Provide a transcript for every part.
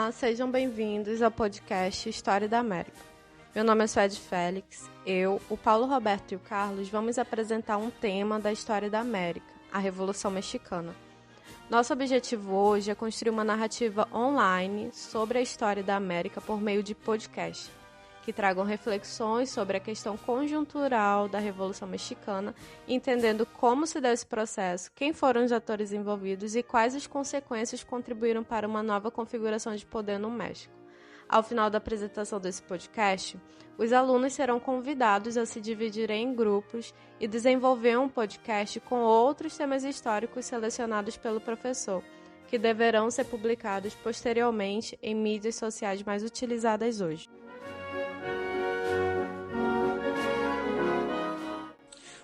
Olá, sejam bem-vindos ao podcast História da América. Meu nome é Suede Félix. Eu, o Paulo Roberto e o Carlos vamos apresentar um tema da história da América, a Revolução Mexicana. Nosso objetivo hoje é construir uma narrativa online sobre a história da América por meio de podcast, que tragam reflexões sobre a questão conjuntural da Revolução Mexicana, entendendo como se deu esse processo, quem foram os atores envolvidos e quais as consequências contribuíram para uma nova configuração de poder no México. Ao final da apresentação desse podcast, os alunos serão convidados a se dividirem em grupos e desenvolver um podcast com outros temas históricos selecionados pelo professor, que deverão ser publicados posteriormente em mídias sociais mais utilizadas hoje.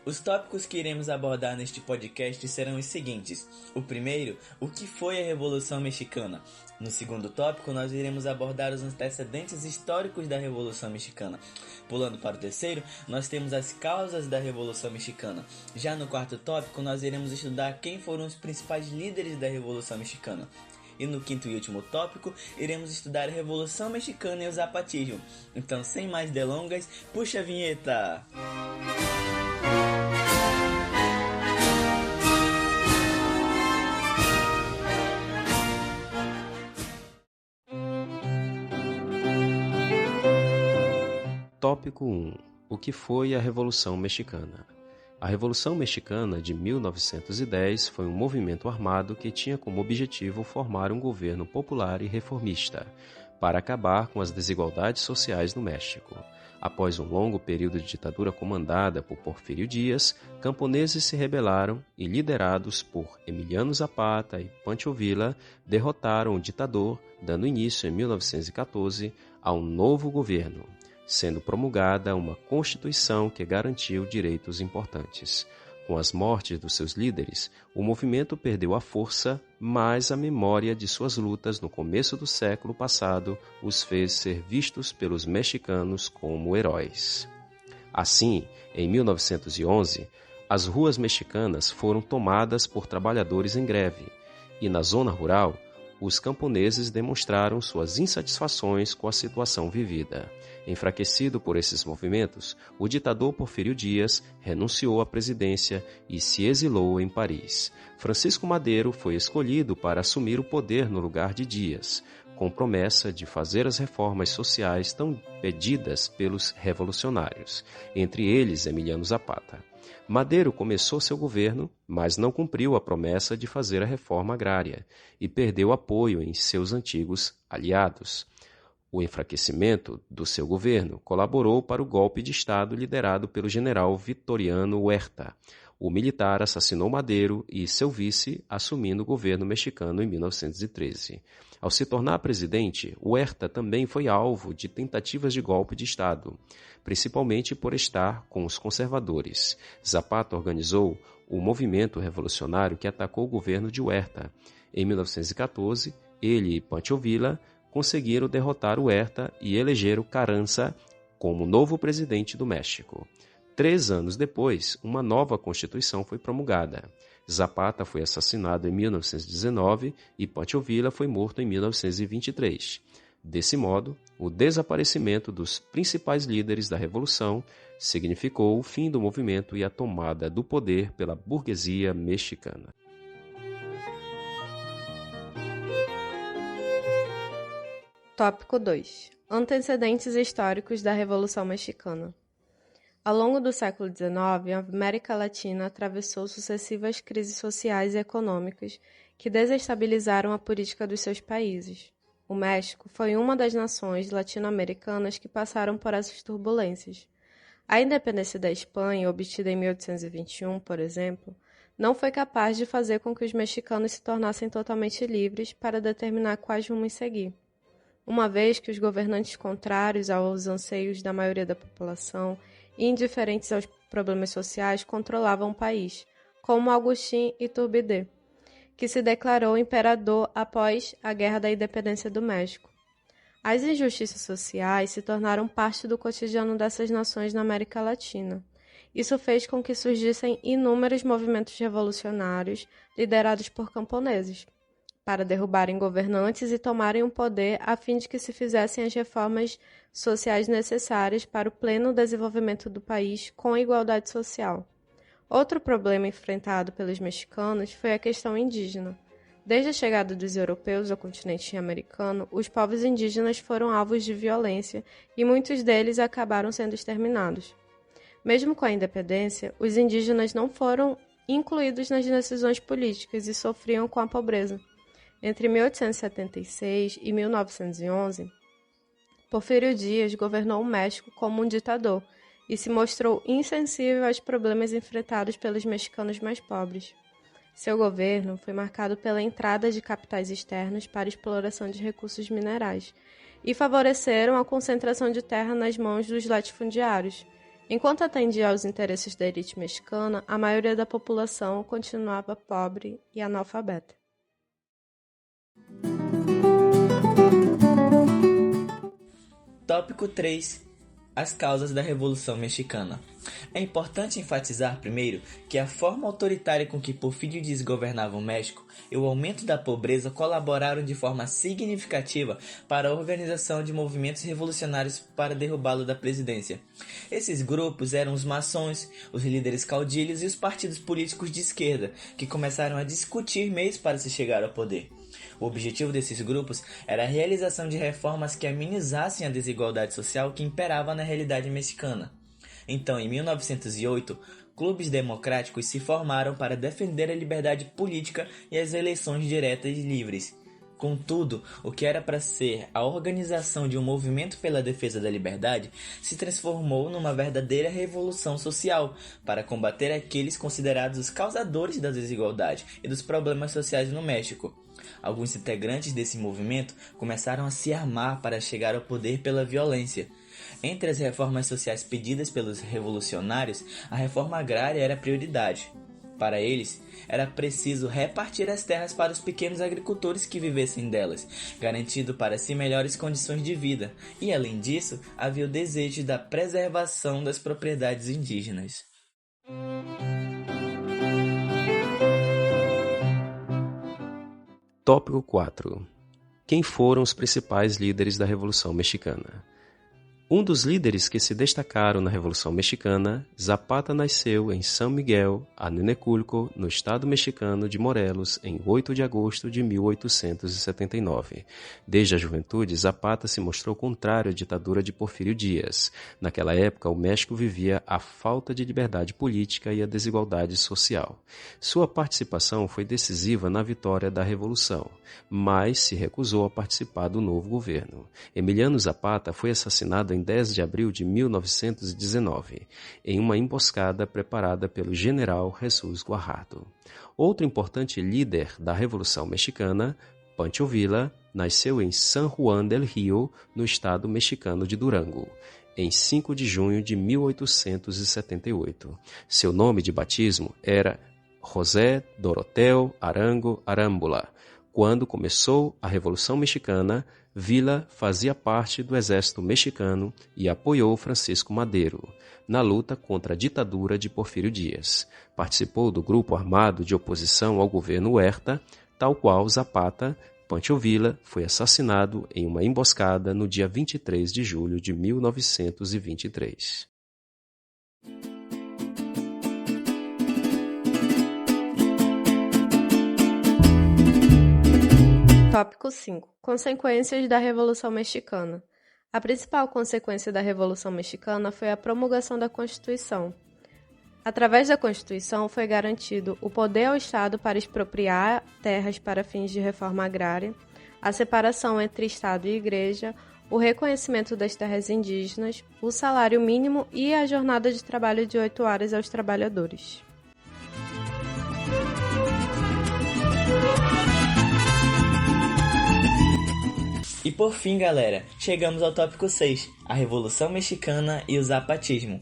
Os tópicos que iremos abordar neste podcast serão os seguintes. O primeiro, o que foi a Revolução Mexicana? No segundo tópico, nós iremos abordar os antecedentes históricos da Revolução Mexicana. Pulando para o terceiro, nós temos as causas da Revolução Mexicana. Já no quarto tópico, nós iremos estudar quem foram os principais líderes da Revolução Mexicana. E no quinto e último tópico, iremos estudar a Revolução Mexicana e o zapatismo. Então, sem mais delongas, puxa a vinheta! Tópico 1. O que foi a Revolução Mexicana? A Revolução Mexicana de 1910 foi um movimento armado que tinha como objetivo formar um governo popular e reformista, para acabar com as desigualdades sociais no México. Após um longo período de ditadura comandada por Porfirio Díaz, camponeses se rebelaram e, liderados por Emiliano Zapata e Pancho Villa, derrotaram o ditador, dando início em 1914 a um novo governo, sendo promulgada uma Constituição que garantiu direitos importantes. Com as mortes dos seus líderes, o movimento perdeu a força, mas a memória de suas lutas no começo do século passado os fez ser vistos pelos mexicanos como heróis. Assim, em 1911, as ruas mexicanas foram tomadas por trabalhadores em greve, e na zona rural, os camponeses demonstraram suas insatisfações com a situação vivida. Enfraquecido por esses movimentos, o ditador Porfirio Díaz renunciou à presidência e se exilou em Paris. Francisco Madero foi escolhido para assumir o poder no lugar de Díaz, com promessa de fazer as reformas sociais tão pedidas pelos revolucionários, entre eles Emiliano Zapata. Madero começou seu governo, mas não cumpriu a promessa de fazer a reforma agrária e perdeu apoio em seus antigos aliados. O enfraquecimento do seu governo colaborou para o golpe de Estado liderado pelo general Victoriano Huerta. O militar assassinou Madero e seu vice, assumindo o governo mexicano em 1913. Ao se tornar presidente, Huerta também foi alvo de tentativas de golpe de Estado, principalmente por estar com os conservadores. Zapata organizou o movimento revolucionário que atacou o governo de Huerta. Em 1914, ele e Pancho Villa conseguiram derrotar Huerta e elegeram Carranza como novo presidente do México. 3 anos depois, uma nova Constituição foi promulgada. Zapata foi assassinado em 1919 e Pancho Villa foi morto em 1923. Desse modo, o desaparecimento dos principais líderes da Revolução significou o fim do movimento e a tomada do poder pela burguesia mexicana. Tópico 2. Antecedentes históricos da Revolução Mexicana. Ao longo do século XIX, a América Latina atravessou sucessivas crises sociais e econômicas que desestabilizaram a política dos seus países. O México foi uma das nações latino-americanas que passaram por essas turbulências. A independência da Espanha, obtida em 1821, por exemplo, não foi capaz de fazer com que os mexicanos se tornassem totalmente livres para determinar quais rumos seguir. Uma vez que os governantes contrários aos anseios da maioria da população e indiferentes aos problemas sociais controlavam o país, como Agustín Iturbide, que se declarou imperador após a Guerra da Independência do México. As injustiças sociais se tornaram parte do cotidiano dessas nações na América Latina. Isso fez com que surgissem inúmeros movimentos revolucionários liderados por camponeses. para derrubarem governantes e tomarem o poder a fim de que se fizessem as reformas sociais necessárias para o pleno desenvolvimento do país com a igualdade social. Outro problema enfrentado pelos mexicanos foi a questão indígena. Desde a chegada dos europeus ao continente americano, os povos indígenas foram alvos de violência e muitos deles acabaram sendo exterminados. Mesmo com a independência, os indígenas não foram incluídos nas decisões políticas e sofriam com a pobreza. Entre 1876 e 1911, Porfírio Díaz governou o México como um ditador e se mostrou insensível aos problemas enfrentados pelos mexicanos mais pobres. Seu governo foi marcado pela entrada de capitais externos para exploração de recursos minerais e favoreceram a concentração de terra nas mãos dos latifundiários. Enquanto atendia aos interesses da elite mexicana, a maioria da população continuava pobre e analfabeta. Tópico 3. As causas da Revolução Mexicana. É importante enfatizar primeiro que a forma autoritária com que Porfírio Díaz governava o México e o aumento da pobreza colaboraram de forma significativa para a organização de movimentos revolucionários para derrubá-lo da presidência. Esses grupos eram os maçons, os líderes caudilhos e os partidos políticos de esquerda, que começaram a discutir meios para se chegar ao poder. O objetivo desses grupos era a realização de reformas que amenizassem a desigualdade social que imperava na realidade mexicana. Então, em 1908, clubes democráticos se formaram para defender a liberdade política e as eleições diretas e livres. Contudo, o que era para ser a organização de um movimento pela defesa da liberdade se transformou numa verdadeira revolução social para combater aqueles considerados os causadores da desigualdade e dos problemas sociais no México. Alguns integrantes desse movimento começaram a se armar para chegar ao poder pela violência. Entre as reformas sociais pedidas pelos revolucionários, a reforma agrária era a prioridade. Para eles, era preciso repartir as terras para os pequenos agricultores que vivessem delas, garantindo para si melhores condições de vida, e além disso, havia o desejo da preservação das propriedades indígenas. Tópico 4. Quem foram os principais líderes da Revolução Mexicana? Um dos líderes que se destacaram na Revolução Mexicana, Zapata nasceu em São Miguel, Aneneculco, no estado mexicano de Morelos, em 8 de agosto de 1879. Desde a juventude, Zapata se mostrou contrário à ditadura de Porfírio Díaz. Naquela época, o México vivia a falta de liberdade política e a desigualdade social. Sua participação foi decisiva na vitória da Revolução, mas se recusou a participar do novo governo. Emiliano Zapata foi assassinado em 10 de abril de 1919, em uma emboscada preparada pelo general Jesús Guajardo. Outro importante líder da Revolução Mexicana, Pancho Villa, nasceu em San Juan del Río, no estado mexicano de Durango, em 5 de junho de 1878. Seu nome de batismo era José Doroteo Arango Arámbula. Quando começou a Revolução Mexicana, Villa fazia parte do exército mexicano e apoiou Francisco Madero na luta contra a ditadura de Porfírio Díaz. Participou do grupo armado de oposição ao governo Huerta, tal qual Zapata. Pancho Villa foi assassinado em uma emboscada no dia 23 de julho de 1923. Tópico 5. Consequências da Revolução Mexicana. A principal consequência da Revolução Mexicana foi a promulgação da Constituição. Através da Constituição foi garantido o poder ao Estado para expropriar terras para fins de reforma agrária, a separação entre Estado e Igreja, o reconhecimento das terras indígenas, o salário mínimo e a jornada de trabalho de 8 horas aos trabalhadores. E por fim, galera, chegamos ao tópico 6, a Revolução Mexicana e o Zapatismo.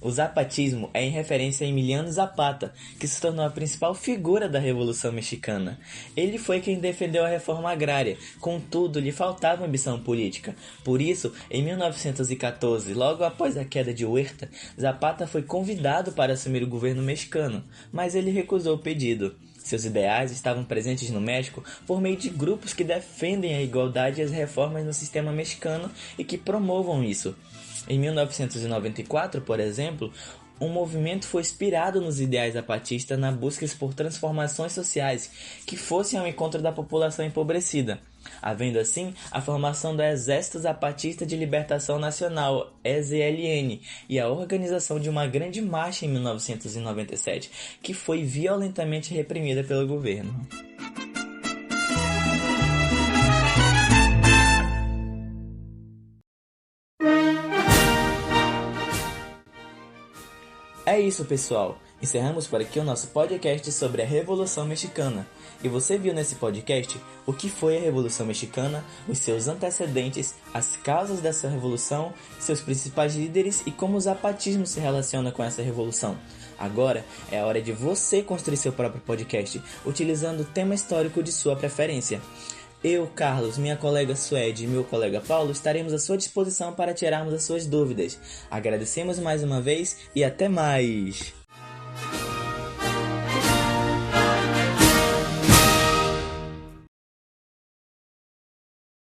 O zapatismo é em referência a Emiliano Zapata, que se tornou a principal figura da Revolução Mexicana. Ele foi quem defendeu a reforma agrária, contudo, lhe faltava ambição política. Por isso, em 1914, logo após a queda de Huerta, Zapata foi convidado para assumir o governo mexicano, mas ele recusou o pedido. Seus ideais estavam presentes no México por meio de grupos que defendem a igualdade e as reformas no sistema mexicano e que promovam isso. Em 1994, por exemplo, um movimento foi inspirado nos ideais zapatistas na busca por transformações sociais que fossem ao encontro da população empobrecida, havendo assim a formação do Exército Zapatista de Libertação Nacional, EZLN, e a organização de uma grande marcha em 1997, que foi violentamente reprimida pelo governo. É isso, pessoal. Encerramos por aqui o nosso podcast sobre a Revolução Mexicana. E você viu nesse podcast o que foi a Revolução Mexicana, os seus antecedentes, as causas dessa revolução, seus principais líderes e como o zapatismo se relaciona com essa revolução. Agora é a hora de você construir seu próprio podcast, utilizando o tema histórico de sua preferência. Eu, Carlos, minha colega Suede e meu colega Paulo estaremos à sua disposição para tirarmos as suas dúvidas. Agradecemos mais uma vez e até mais!